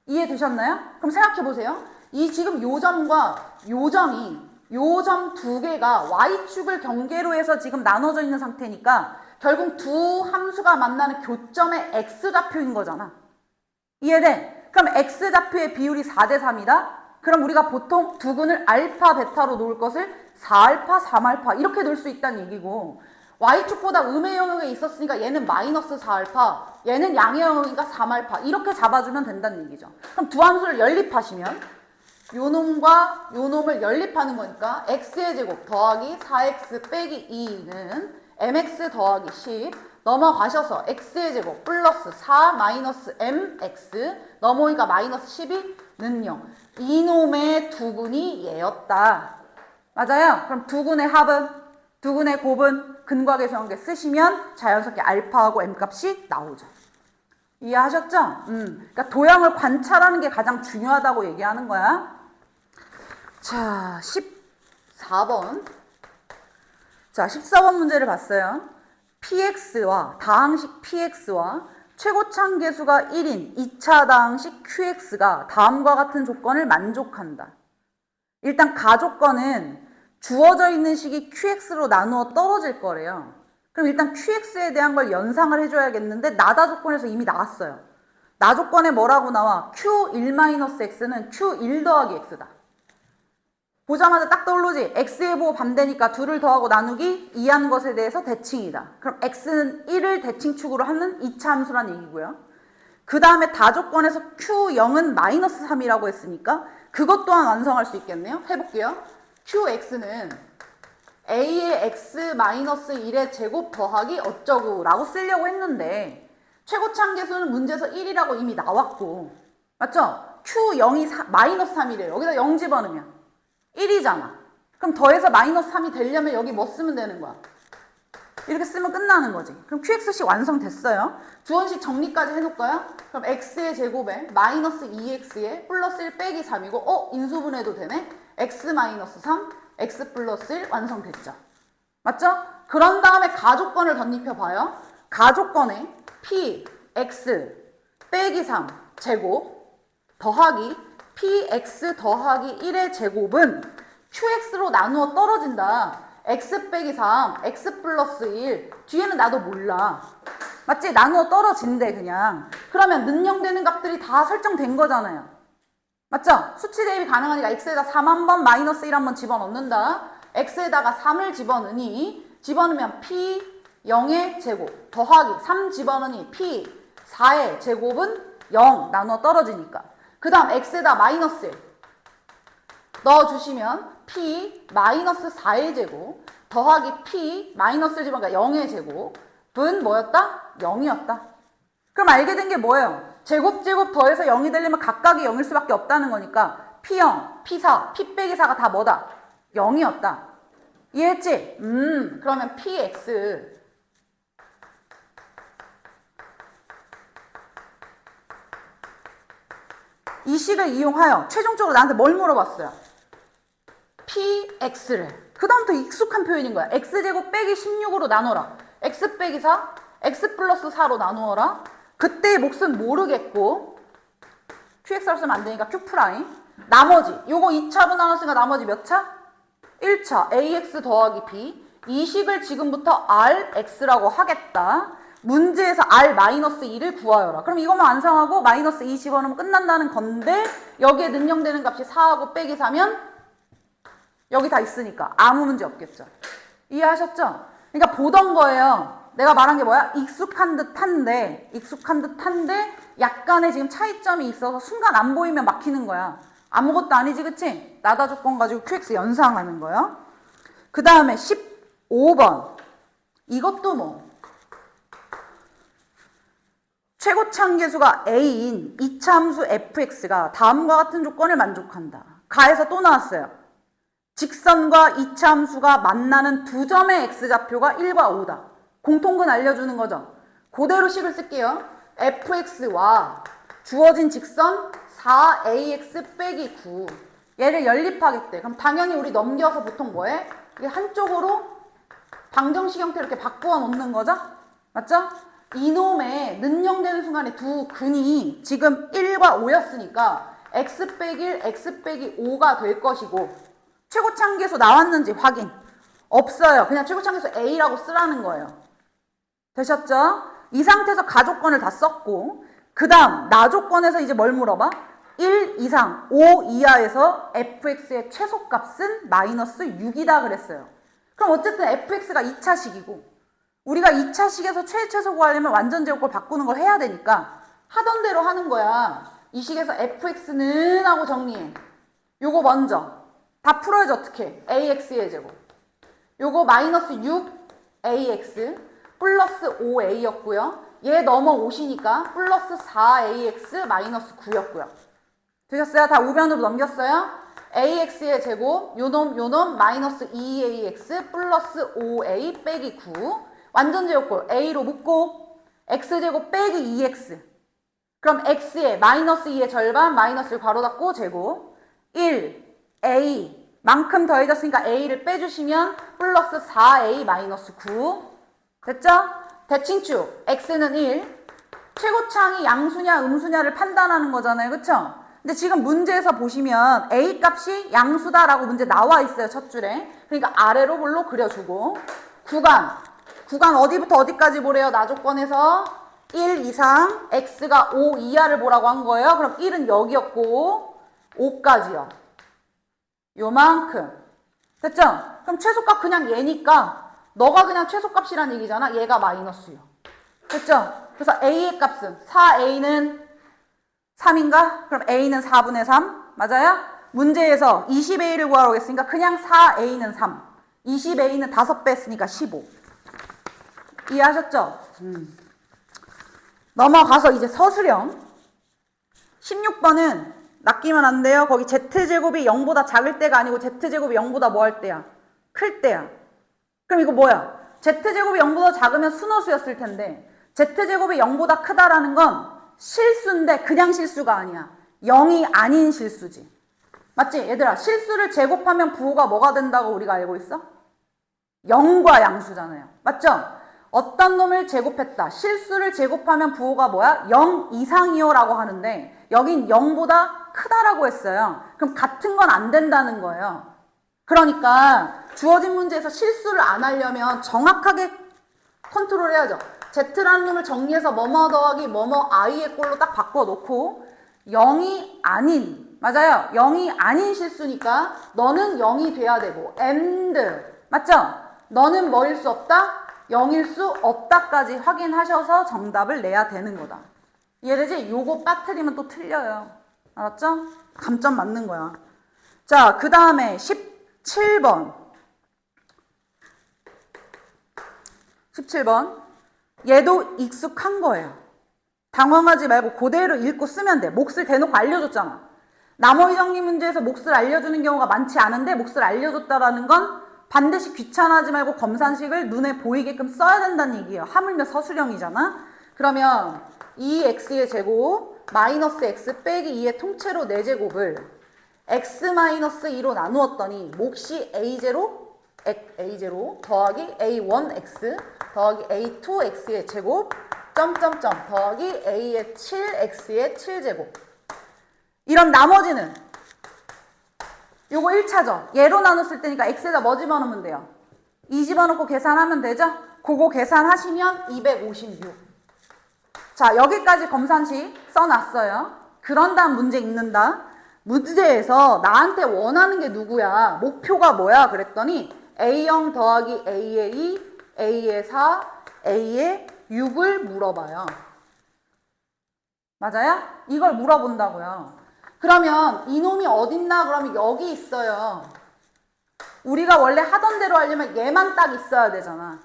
이해되셨나요? 그럼 생각해보세요. 이 지금 요 점과 요 점이 요 점 두 개가 y축을 경계로 해서 지금 나눠져 있는 상태니까 결국 두 함수가 만나는 교점의 x좌표인 거잖아. 이해돼? 그럼 x좌표의 비율이 4대 3이다? 그럼 우리가 보통 두근을 알파, 베타로 놓을 것을 4알파, 3알파 이렇게 놓을 수 있다는 얘기고 y축보다 음의 영역에 있었으니까 얘는 마이너스 4알파, 얘는 양의 영역이니까 3알파 이렇게 잡아주면 된다는 얘기죠. 그럼 두 함수를 연립하시면 요 놈과 요 놈을 연립하는 거니까 x의 제곱 더하기 4x 빼기 2는 mx 더하기 10 넘어가셔서 x의 제곱 플러스 4 마이너스 mx 넘어오니까 마이너스 12는 0. 이놈의 두근이 얘였다. 맞아요? 그럼 두근의 합은 두근의 곱은 근과계 정계 쓰시면 자연스럽게 알파하고 m값이 나오죠. 이해하셨죠? 그러니까 도형을 관찰하는 게 가장 중요하다고 얘기하는 거야. 자, 14번. 자, 14번 문제를 봤어요. px와 다항식 px와 최고참 계수가 1인 2차 다항식 qx가 다음과 같은 조건을 만족한다. 일단 가조건은 주어져 있는 식이 qx로 나누어 떨어질 거래요. 그럼 일단 qx에 대한 걸 연상을 해줘야겠는데 나다 조건에서 이미 나왔어요. 나 조건에 뭐라고 나와? q1-x는 q1 더하기 x다. 보자마자 딱 떠오르지? x의 보호 반대니까 둘을 더하고 나누기 2한 것에 대해서 대칭이다. 그럼 x는 1을 대칭축으로 하는 2차 함수란 얘기고요. 그 다음에 다조건에서 q0은 마이너스 3이라고 했으니까 그것 또한 완성할 수 있겠네요. 해볼게요. qx는 a의 x 마이너스 1의 제곱 더하기 어쩌고 라고 쓰려고 했는데 최고참 계수는 문제에서 1이라고 이미 나왔고 맞죠? q0이 마이너스 3이래요. 여기다 0 집어넣으면 1이잖아. 그럼 더해서 마이너스 3이 되려면 여기 뭐 쓰면 되는 거야? 이렇게 쓰면 끝나는 거지. 그럼 qx식 완성됐어요. 주원식 정리까지 해놓을까요? 그럼 x의 제곱에 마이너스 2x에 플러스 1 빼기 3이고 인수분해도 되네? x 마이너스 3, x 플러스 1 완성됐죠. 맞죠? 그런 다음에 가조건을 덧입혀봐요. 가조건에 p, x 빼기 3 제곱 더하기 px 더하기 1의 제곱은 qx로 나누어 떨어진다. x 빼기 3, x 플러스 1 뒤에는 나도 몰라. 맞지? 나누어 떨어진대 그냥. 그러면 능력되는 값들이 다 설정된 거잖아요. 맞죠? 수치 대입이 가능하니까 x에다 3 한 번 마이너스 1 한 번 집어넣는다. x에다가 3을 집어넣으면 p 0의 제곱 더하기 3 집어넣으니 p 4의 제곱은 0 나눠 떨어지니까. 그 다음 x에다 마이너스 1 넣어주시면 p 마이너스 4의 제곱 더하기 p 마이너스 1 집어넣으니까 0의 제곱은 뭐였다? 0이었다. 그럼 알게 된 게 뭐예요? 제곱 더해서 0이 되려면 각각이 0일 수밖에 없다는 거니까 p0, p4, p 빼기 4가 다 뭐다? 0이었다. 이해했지? 그러면 px 이 식을 이용하여 최종적으로 나한테 뭘 물어봤어요? px를. 그 다음부터 익숙한 표현인 거야. x제곱 빼기 16으로 나눠라. x 빼기 4, x 플러스 4로 나누어라. 그때의 몫은 모르겠고 qx를 쓰면 안 되니까 q 프라임. 나머지 요거 2차로 나눴으니까 나머지 몇 차? 1차 ax 더하기 b. 이 식을 지금부터 rx라고 하겠다. 문제에서 r-2를 구하여라. 그럼 이것만 완성하고 마이너스 2 집어넣으면 끝난다는 건데 여기에 능력되는 값이 4하고 빼기 4면 여기 다 있으니까 아무 문제 없겠죠. 이해하셨죠? 그러니까 보던 거예요. 내가 말한 게 뭐야? 익숙한 듯한데 약간의 지금 차이점이 있어서 순간 안 보이면 막히는 거야. 아무것도 아니지, 그치? 나다 조건 가지고 QX 연상하는 거예요. 그 다음에 15번. 이것도 뭐 최고차항계수가 A인 이차함수 fx가 다음과 같은 조건을 만족한다. 가에서 또 나왔어요. 직선과 이차함수가 만나는 두 점의 x좌표가 1과 5다. 공통근 알려주는 거죠. 그대로 식을 쓸게요. fx와 주어진 직선 4ax 빼기 9. 얘를 연립하겠대. 그럼 당연히 우리 넘겨서 보통 뭐해? 이게 한쪽으로 방정식 형태로 이렇게 바꾸어 놓는 거죠? 맞죠? 이놈의 능령되는 순간에 두 근이 지금 1과 5였으니까 x 빼기 1, x 빼기 5가 될 것이고 최고차항계수 나왔는지 확인. 없어요. 그냥 최고차항계수 A라고 쓰라는 거예요. 되셨죠? 이 상태에서 가조건을 다 썼고 그 다음 나조건에서 이제 뭘 물어봐? 1 이상 5 이하에서 fx의 최소값은 마이너스 6이다 그랬어요. 그럼 어쨌든 fx가 2차식이고 우리가 2차식에서 최소 구하려면 완전제곱을 바꾸는 걸 해야 되니까 하던 대로 하는 거야. 이 식에서 fx는 하고 정리해. 요거 먼저 다 풀어야지 어떻게? ax의 제곱. 요거 마이너스 6ax 플러스 5a였고요. 얘 넘어오시니까 플러스 4ax 마이너스 9였고요. 되셨어요? 다 우변으로 넘겼어요? ax의 제곱 요놈 마이너스 2ax 플러스 5a 빼기 9 완전제곱골 a로 묶고 x제곱 빼기 2x 그럼 x의 마이너스 2의 절반 마이너스를 괄호 닫고 제곱 1 a 만큼 더해졌으니까 a를 빼주시면 플러스 4a 마이너스 9 됐죠? 대칭축 x는 1 최고차항이 양수냐 음수냐를 판단하는 거잖아요. 그쵸? 근데 지금 문제에서 보시면 a 값이 양수다라고 문제 나와 있어요. 첫 줄에. 그러니까 아래로 볼로 그려주고 구간 어디부터 어디까지 보래요? 나조건에서 1 이상 x가 5 이하를 보라고 한 거예요. 그럼 1은 여기였고 5까지요. 요만큼. 됐죠? 그럼 최소값 그냥 얘니까 너가 그냥 최소값이란 얘기잖아. 얘가 마이너스요. 됐죠? 그래서 a의 값은 4a는 3인가? 그럼 a는 4분의 3. 맞아요? 문제에서 20a를 구하라고 했으니까 그냥 4a는 3. 20a는 5배 했으니까 15. 이해하셨죠? 넘어가서 이제 서술형 16번은 낚이면 안 돼요. 거기 z제곱이 0보다 작을 때가 아니고 z제곱이 0보다 뭐 할 때야? 클 때야. 그럼 이거 뭐야? z제곱이 0보다 작으면 순호수였을 텐데 z제곱이 0보다 크다라는 건 실수인데 그냥 실수가 아니야. 0이 아닌 실수지. 맞지? 얘들아 실수를 제곱하면 부호가 뭐가 된다고 우리가 알고 있어? 0과 양수잖아요. 맞죠? 어떤 놈을 제곱했다. 실수를 제곱하면 부호가 뭐야? 0 이상이요 라고 하는데 여긴 0보다 크다라고 했어요. 그럼 같은 건 안 된다는 거예요. 그러니까 주어진 문제에서 실수를 안 하려면 정확하게 컨트롤 해야죠. z라는 놈을 정리해서 뭐뭐 더하기 뭐뭐 i의 꼴로 딱 바꿔놓고 0이 아닌 맞아요. 0이 아닌 실수니까 너는 0이 돼야 되고 and 맞죠? 너는 뭐일 수 없다? 0일 수 없다까지 확인하셔서 정답을 내야 되는 거다. 이해되지? 요거 빠뜨리면 또 틀려요. 알았죠? 감점 맞는 거야. 자, 그 다음에 17번. 17번. 얘도 익숙한 거예요. 당황하지 말고 그대로 읽고 쓰면 돼. 몫을 대놓고 알려줬잖아. 나머지 정리 문제에서 몫을 알려주는 경우가 많지 않은데 몫을 알려줬다라는 건 반드시 귀찮아하지 말고 검산식을 눈에 보이게끔 써야 된다는 얘기예요. 하물며 서술형이잖아. 그러면 2x의 제곱 마이너스 x 빼기 2의 통째로 4제곱을 x-2로 나누었더니 몫이 a0 더하기 a1x 더하기 a2x의 제곱 점점점 더하기 a의 7x의 7제곱. 이런 나머지는 요거 1차죠. 얘로 나눴을 때니까 x에다 뭐 집어넣으면 돼요? 2 집어넣고 계산하면 되죠? 그거 계산하시면 256. 자, 여기까지 검산식 써놨어요. 그런 다음 문제 읽는다. 문제에서 나한테 원하는 게 누구야? 목표가 뭐야? 그랬더니 A0 더하기 A의 2, A의 4, A의 6을 물어봐요. 맞아요? 이걸 물어본다고요. 그러면 이놈이 어딨나? 그러면 여기 있어요. 우리가 원래 하던 대로 하려면 얘만 딱 있어야 되잖아.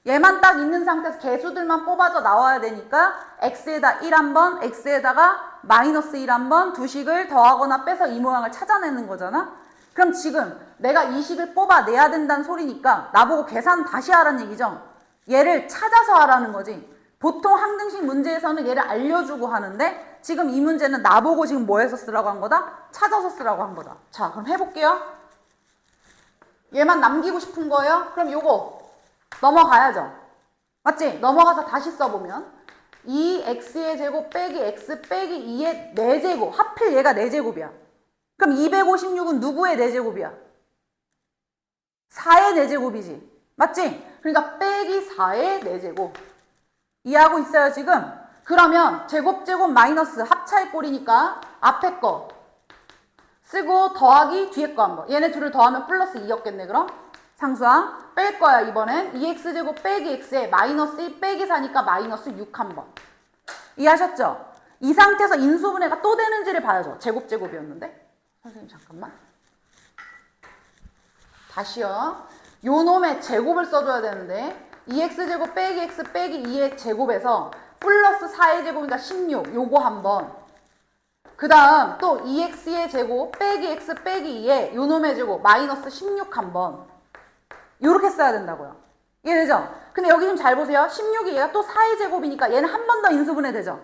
얘만 딱 있는 상태에서 개수들만 뽑아져 나와야 되니까 x에다 1 한번, x에다가 마이너스 1 한번 두 식을 더하거나 빼서 이 모양을 찾아내는 거잖아. 그럼 지금 내가 이 식을 뽑아내야 된다는 소리니까 나보고 계산 다시 하라는 얘기죠. 얘를 찾아서 하라는 거지. 보통 항등식 문제에서는 얘를 알려주고 하는데 지금 이 문제는 나보고 지금 뭐 해서 쓰라고 한 거다? 찾아서 쓰라고 한 거다. 자, 그럼 해볼게요. 얘만 남기고 싶은 거예요? 그럼 요거 넘어가야죠. 맞지? 넘어가서 다시 써보면 2x의 제곱 빼기 x 빼기 2의 4제곱. 하필 얘가 4제곱이야. 그럼 256은 누구의 4제곱이야? 4의 4제곱이지. 맞지? 그러니까 빼기 4의 4제곱. 이해하고 있어요 지금? 그러면 제곱 마이너스 합차의 꼴이니까 앞에 거 쓰고 더하기 뒤에 거 한번. 얘네 둘을 더하면 플러스 2였겠네 그럼? 상수항 뺄 거야 이번엔 2x제곱 빼기 x에 마이너스 2 빼기 4니까 마이너스 6 한번. 이해하셨죠? 이 상태에서 인수분해가 또 되는지를 봐야죠. 제곱이었는데 선생님 잠깐만 다시요. 요 놈의 제곱을 써줘야 되는데 2x제곱 빼기 x 빼기 2의 제곱에서 플러스 4의 제곱이니까 16 요거 한번. 그 다음 또 2x의 제곱 빼기 x 빼기 2의 요 놈의 제곱 마이너스 16 한번. 요렇게 써야 된다고요. 이해되죠? 근데 여기 좀 잘 보세요. 16이 얘가 또 4의 제곱이니까 얘는 한 번 더 인수분해 되죠?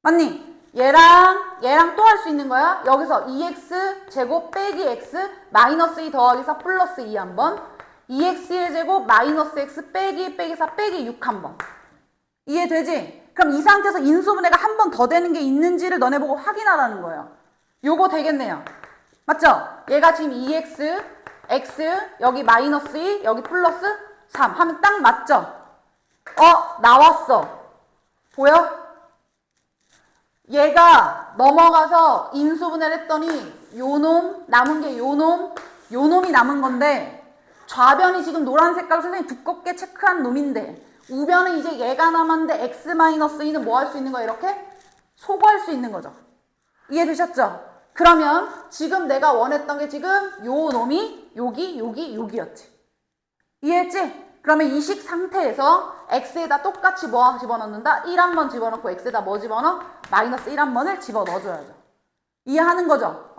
맞니? 얘랑 또 할 수 있는 거야. 여기서 2x 제곱 빼기 x 마이너스 2 더하기 4 플러스 2 한번. 2x의 제곱 마이너스 x 빼기 4 빼기 6 한번. 이해되지? 그럼 이 상태에서 인수분해가 한 번 더 되는 게 있는지를 너네 보고 확인하라는 거예요. 요거 되겠네요. 맞죠? 얘가 지금 2x, x, 여기 마이너스 2, 여기 플러스 3 하면 딱 맞죠? 나왔어. 보여? 얘가 넘어가서 인수분해를 했더니 요놈, 남은 게 요놈이 남은 건데 좌변이 지금 노란 색깔로 선생님이 두껍게 체크한 놈인데 우변은 이제 얘가 남았는데 x-2는 뭐 할 수 있는 거야? 이렇게 소거할 수 있는 거죠. 이해되셨죠? 그러면 지금 내가 원했던 게 지금 요 놈이 여기였지. 이해했지? 그러면 이 식 상태에서 x에다 똑같이 뭐 집어넣는다? 1 한 번 집어넣고 x에다 뭐 집어넣어? 마이너스 1 한 번을 집어넣어줘야죠. 이해하는 거죠?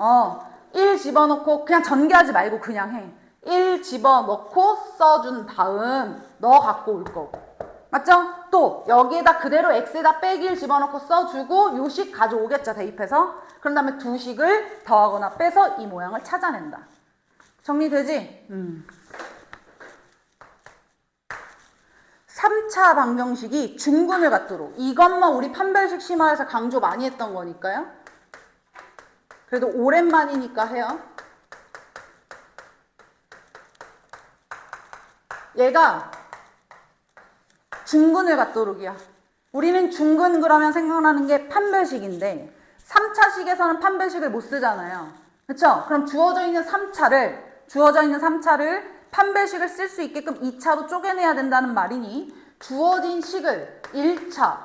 1 집어넣고 그냥 전개하지 말고 그냥 해. 1 집어넣고 써준 다음 너 갖고 올 거고. 맞죠? 또 여기에다 그대로 x에다 빼기 1 집어넣고 써주고 요 식 가져오겠죠. 대입해서. 그런 다음에 두 식을 더하거나 빼서 이 모양을 찾아낸다. 정리되지? 3차 방정식이 중근을 갖도록. 이것만 우리 판별식 심화에서 강조 많이 했던 거니까요. 그래도 오랜만이니까 해요. 얘가 중근을 갖도록이야. 우리는 중근 그러면 생각나는 게 판별식인데 3차식에서는 판별식을 못 쓰잖아요. 그렇죠? 그럼 주어져 있는 3차를 판별식을 쓸 수 있게끔 2차로 쪼개내야 된다는 말이니 주어진 식을 1차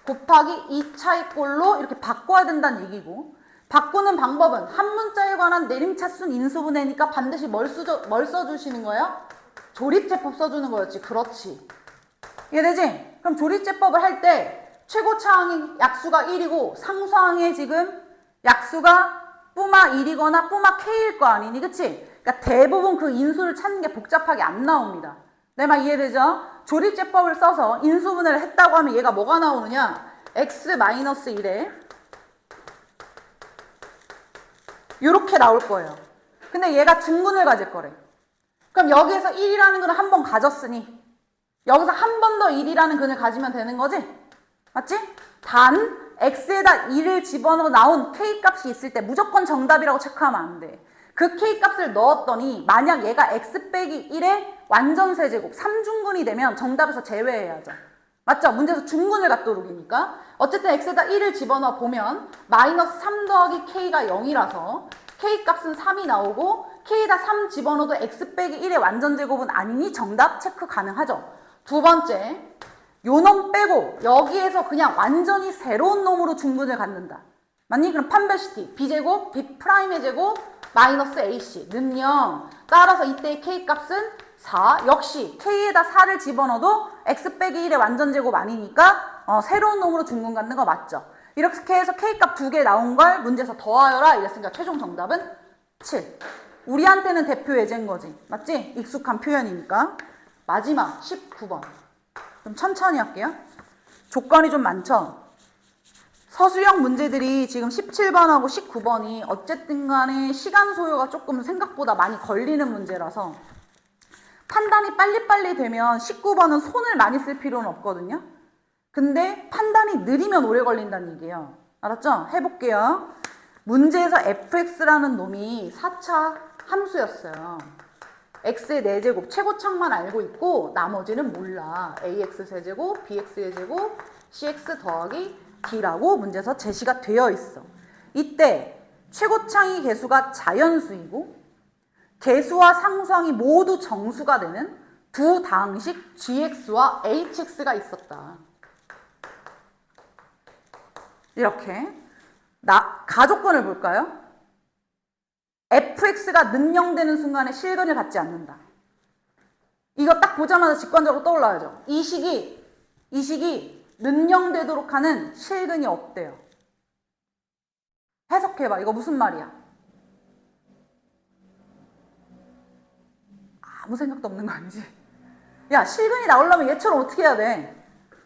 곱하기 2차의 꼴로 이렇게 바꿔야 된다는 얘기고, 바꾸는 방법은 한 문자에 관한 내림차순 인수분해니까 반드시 뭘 써주시는 거예요? 조립제법 써주는 거였지. 그렇지. 이해되지? 그럼 조립제법을 할 때 최고차항의 약수가 1이고 상수항의 지금 약수가 뿌마 1이거나 뿌마 k일 거 아니니, 그치? 그러니까 대부분 그 인수를 찾는 게 복잡하게 안 나옵니다. 내 말 이해되죠? 조립제법을 써서 인수분해를 했다고 하면 얘가 뭐가 나오느냐? x-1에 요렇게 나올 거예요. 근데 얘가 중근을 가질 거래. 그럼 여기에서 1이라는 근을 한 번 가졌으니 여기서 한 번 더 1이라는 근을 가지면 되는 거지? 맞지? 단 x에다 2를 집어넣어 나온 k값이 있을 때 무조건 정답이라고 체크하면 안 돼. 그 k값을 넣었더니 만약 얘가 x 빼기 1의 완전세제곱 3중근이 되면 정답에서 제외해야죠. 맞죠? 문제에서 중근을 갖도록이니까. 어쨌든 x에다 1을 집어넣어 보면 마이너스 3 더하기 k가 0이라서 k값은 3이 나오고 k에다 3 집어넣어도 x 빼기 1의 완전제곱은 아니니 정답 체크 가능하죠. 두 번째, 요 놈 빼고 여기에서 그냥 완전히 새로운 놈으로 중근을 갖는다. 맞니? 그럼 판별식 b제곱 b'의 제곱 마이너스 ac는 0. 따라서 이때의 k값은 4. 역시 k에다 4를 집어넣어도 x 빼기 1의 완전제곱 아니니까 새로운 놈으로 중근 갖는 거 맞죠? 이렇게 해서 k값 2개 나온 걸 문제에서 더하여라 이랬으니까 최종 정답은 7. 우리한테는 대표 예제인 거지. 맞지? 익숙한 표현이니까. 마지막 19번. 좀 천천히 할게요. 조건이 좀 많죠? 서술형 문제들이 지금 17번하고 19번이 어쨌든 간에 시간 소요가 조금 생각보다 많이 걸리는 문제라서 판단이 빨리빨리 되면 19번은 손을 많이 쓸 필요는 없거든요. 근데 판단이 느리면 오래 걸린다는 얘기예요. 알았죠? 해볼게요. 문제에서 fx라는 놈이 4차 함수였어요. x의 4제곱 최고창만 알고 있고 나머지는 몰라. ax 세제곱, bx의 제곱, cx 더하기 d라고 문제에서 제시가 되어 있어. 이때 최고창의 개수가 자연수이고 개수와 상수항이 모두 정수가 되는 두 다항식 gx와 hx가 있었다. 이렇게 가조건을 볼까요? fx가 능령되는 순간에 실근을 받지 않는다. 이거 딱 보자마자 직관적으로 떠올라야죠. 이 식이 능령되도록 하는 실근이 없대요. 해석해봐. 이거 무슨 말이야? 아무 생각도 없는 거 아니지? 야, 실근이 나오려면 얘처럼 어떻게 해야 돼?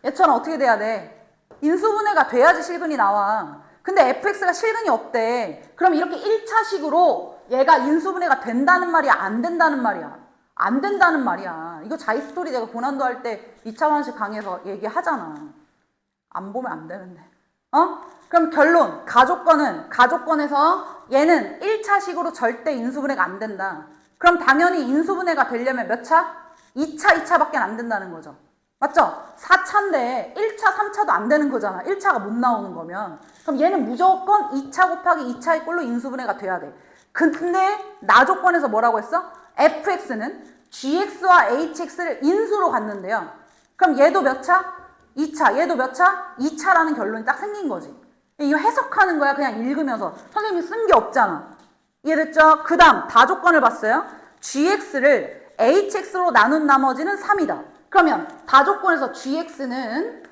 얘처럼 어떻게 돼야 돼? 인수분해가 돼야지 실근이 나와. 근데 fx가 실근이 없대. 그럼 이렇게 1차식으로 얘가 인수분해가 된다는 말이야? 안 된다는 말이야? 안 된다는 말이야. 이거 자이스토리 내가 고난도 할 때 2차원식 강의에서 얘기하잖아. 안 보면 안 되는데. 그럼 결론. 가조건에서 얘는 1차식으로 절대 인수분해가 안 된다. 그럼 당연히 인수분해가 되려면 몇 차? 2차밖에 안 된다는 거죠. 맞죠? 4차인데 1차, 3차도 안 되는 거잖아. 1차가 못 나오는 거면. 그럼 얘는 무조건 2차 곱하기 2차의 꼴로 인수분해가 돼야 돼. 근데 나 조건에서 뭐라고 했어? fx는 gx와 hx를 인수로 갖는데요. 그럼 얘도 몇 차? 2차. 얘도 몇 차? 2차라는 결론이 딱 생긴 거지. 이거 해석하는 거야. 그냥 읽으면서. 선생님이 쓴 게 없잖아. 이해됐죠? 그 다음 다조건을 봤어요. gx를 hx로 나눈 나머지는 3이다. 그러면 다조건에서 gx는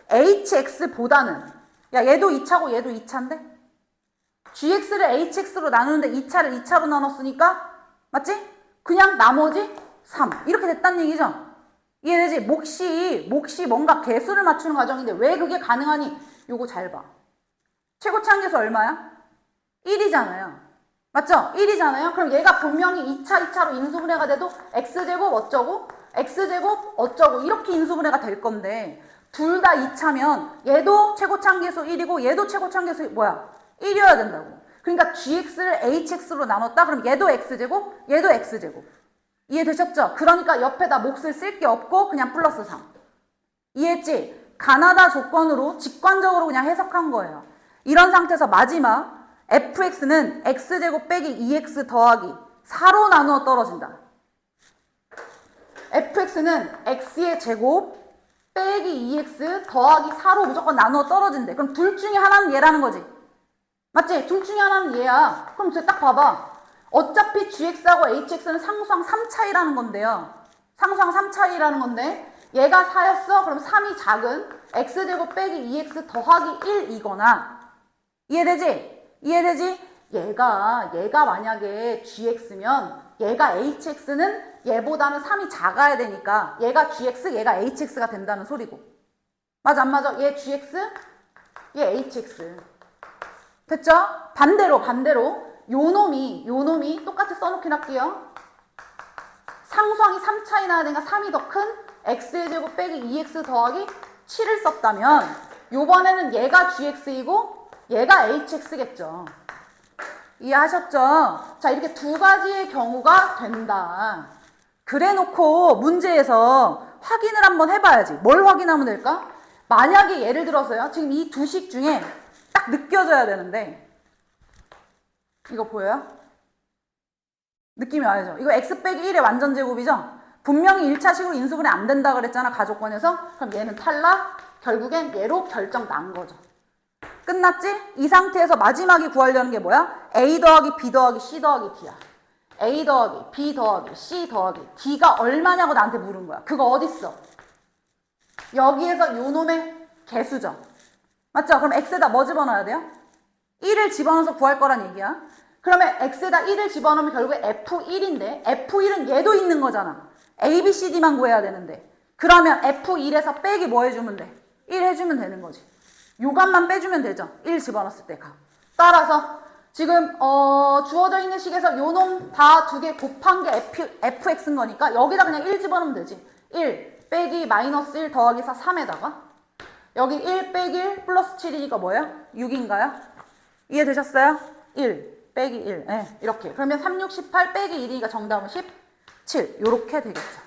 hx보다는 얘도 2차고 얘도 2차인데 gx를 hx로 나누는데 2차를 2차로 나눴으니까 맞지? 그냥 나머지 3 이렇게 됐다는 얘기죠. 이해되지? 몫이 뭔가 개수를 맞추는 과정인데 왜 그게 가능하니? 요거 잘 봐. 최고차항계수 얼마야? 1이잖아요. 맞죠? 1이잖아요. 그럼 얘가 분명히 2차로 인수분해가 돼도 x제곱 어쩌고 x제곱 어쩌고 이렇게 인수분해가 될 건데 둘 다 2차면 얘도 최고차항계수 1이고 얘도 최고차항계수 뭐야? 1이어야 된다고. 그러니까 gx를 hx로 나눴다? 그럼 얘도 x제곱 얘도 x제곱. 이해되셨죠? 그러니까 옆에다 몫을 쓸 게 없고 그냥 플러스 3. 이해했지? 가나다 조건으로 직관적으로 그냥 해석한 거예요. 이런 상태에서 마지막 fx는 x제곱 빼기 2x 더하기 4로 나누어 떨어진다. fx는 x의 제곱 빼기 2x 더하기 4로 무조건 나누어 떨어진대. 그럼 둘 중에 하나는 얘라는 거지. 맞지? 둘 중에 하나는 얘야. 그럼 딱 봐봐. 어차피 gx하고 hx는 상수항 3 차이라는 건데요. 상수항 3 차이라는 건데 얘가 4였어? 그럼 3이 작은 x제곱 빼기 2x 더하기 1이거나 이해되지? 이해되지? 얘가 만약에 gx면 얘가 hx는 얘보다는 3이 작아야 되니까 얘가 gx, 얘가 hx가 된다는 소리고. 맞아 안 맞아? 얘 gx, 얘 hx. 됐죠? 반대로 요 놈이 똑같이 써놓긴 할게요. 상수항이 3 차이 나야 되니까 3이 더 큰 x의 제곱 빼기 2x 더하기 7을 썼다면 요번에는 얘가 gx이고 얘가 hx겠죠. 이해하셨죠? 자, 이렇게 두 가지의 경우가 된다. 그래 놓고 문제에서 확인을 한번 해봐야지. 뭘 확인하면 될까? 만약에 예를 들어서요. 지금 이 두 식 중에 딱 느껴져야 되는데 이거 보여요? 느낌이 와야죠. 이거 x 빼기 1의 완전 제곱이죠? 분명히 1차식으로 인수분해 안 된다 그랬잖아, 가족권에서. 그럼 얘는 탈락. 결국엔 얘로 결정 난 거죠. 끝났지? 이 상태에서 마지막에 구하려는 게 뭐야? a 더하기 b 더하기 c 더하기 d야. a 더하기 b 더하기 c 더하기 d가 얼마냐고 나한테 물은 거야. 그거 어딨어? 여기에서 요 놈의 개수죠. 맞죠? 그럼 x에다 뭐 집어넣어야 돼요? 1을 집어넣어서 구할 거란 얘기야. 그러면 x에다 1을 집어넣으면 결국에 f1인데 f1은 얘도 있는 거잖아. a, b, c, d만 구해야 되는데 그러면 f1에서 빼기 뭐 해주면 돼? 1 해주면 되는 거지. 요 값만 빼주면 되죠. 1 집어넣었을 때 값. 따라서 지금 주어져 있는 식에서 요 놈 다 두 개 곱한 게 fx인 거니까 여기다 그냥 1 집어넣으면 되지. 1 빼기 마이너스 1 더하기 4 3에다가 여기 1 빼기 1 플러스 7이니까 뭐예요? 6인가요? 이해되셨어요? 1 빼기 1 네, 이렇게. 그러면 3, 6, 18 빼기 1이니까 정답은 17 요렇게 되겠죠.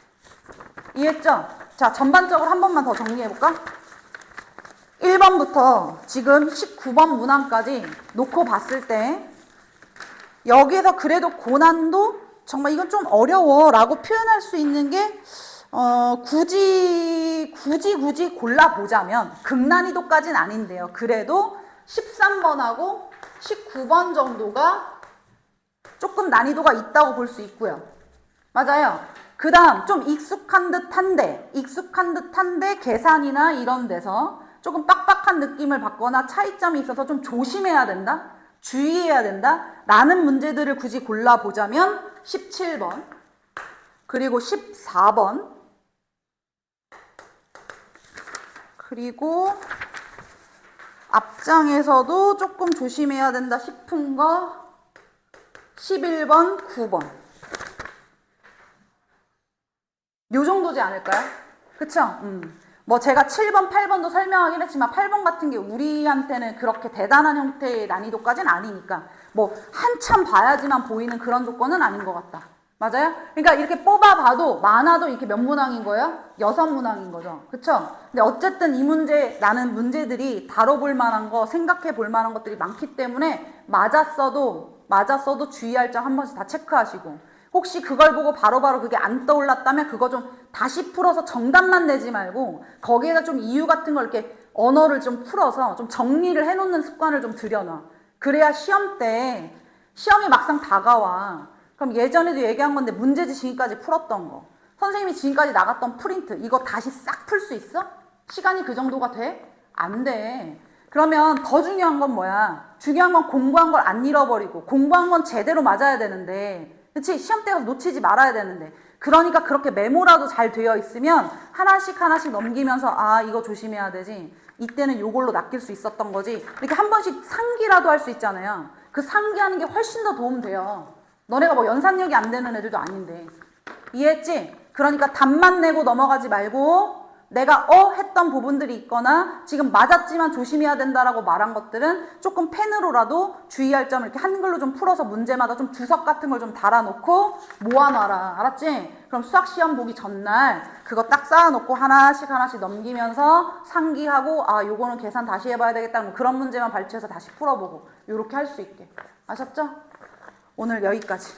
이해했죠? 자, 전반적으로 한 번만 더 정리해볼까? 1번부터 지금 19번 문항까지 놓고 봤을 때 여기에서 그래도 고난도 정말 이건 좀 어려워 라고 표현할 수 있는 게 굳이 골라보자면 극난이도까지는 아닌데요. 그래도 13번하고 19번 정도가 조금 난이도가 있다고 볼 수 있고요. 맞아요. 그 다음 좀 익숙한 듯한데 계산이나 이런 데서 조금 빡빡한 느낌을 받거나 차이점이 있어서 좀 조심해야 된다, 주의해야 된다 라는 문제들을 굳이 골라보자면 17번 그리고 14번 그리고 앞장에서도 조금 조심해야 된다 싶은 거 11번, 9번 요 정도지 않을까요? 그쵸? 뭐 제가 7번, 8번도 설명하긴 했지만 8번 같은 게 우리한테는 그렇게 대단한 형태의 난이도까지는 아니니까 뭐 한참 봐야지만 보이는 그런 조건은 아닌 것 같다. 맞아요? 그러니까 이렇게 뽑아봐도 많아도 이렇게 몇 문항인 거예요? 6문항인 거죠. 그쵸? 근데 어쨌든 이 문제, 나는 문제들이 다뤄볼 만한 거, 생각해 볼 만한 것들이 많기 때문에 맞았어도 주의할 점 한 번씩 다 체크하시고 혹시 그걸 보고 바로바로 그게 안 떠올랐다면 그거 좀 다시 풀어서 정답만 내지 말고 거기에다 좀 이유 같은 걸 이렇게 언어를 좀 풀어서 좀 정리를 해놓는 습관을 좀 들여놔. 그래야 시험이 막상 다가와. 그럼 예전에도 얘기한 건데 문제지 지금까지 풀었던 거. 선생님이 지금까지 나갔던 프린트 이거 다시 싹 풀 수 있어? 시간이 그 정도가 돼? 안 돼. 그러면 더 중요한 건 뭐야? 중요한 건 공부한 걸 안 잃어버리고 공부한 건 제대로 맞아야 되는데 그치? 시험 때 가서 놓치지 말아야 되는데 그러니까 그렇게 메모라도 잘 되어 있으면 하나씩 넘기면서 아 이거 조심해야 되지 이때는 요걸로 낚일 수 있었던 거지 이렇게 한 번씩 상기라도 할 수 있잖아요. 그 상기하는 게 훨씬 더 도움돼요. 너네가 뭐 연산력이 안 되는 애들도 아닌데 이해했지? 그러니까 답만 내고 넘어가지 말고 내가 했던 부분들이 있거나 지금 맞았지만 조심해야 된다라고 말한 것들은 조금 펜으로라도 주의할 점을 이렇게 한글로 좀 풀어서 문제마다 좀 주석 같은 걸 좀 달아놓고 모아놔라. 알았지? 그럼 수학시험 보기 전날 그거 딱 쌓아놓고 하나씩 넘기면서 상기하고 아 요거는 계산 다시 해봐야 되겠다. 뭐 그런 문제만 발췌해서 다시 풀어보고 요렇게 할 수 있게. 아셨죠? 오늘 여기까지.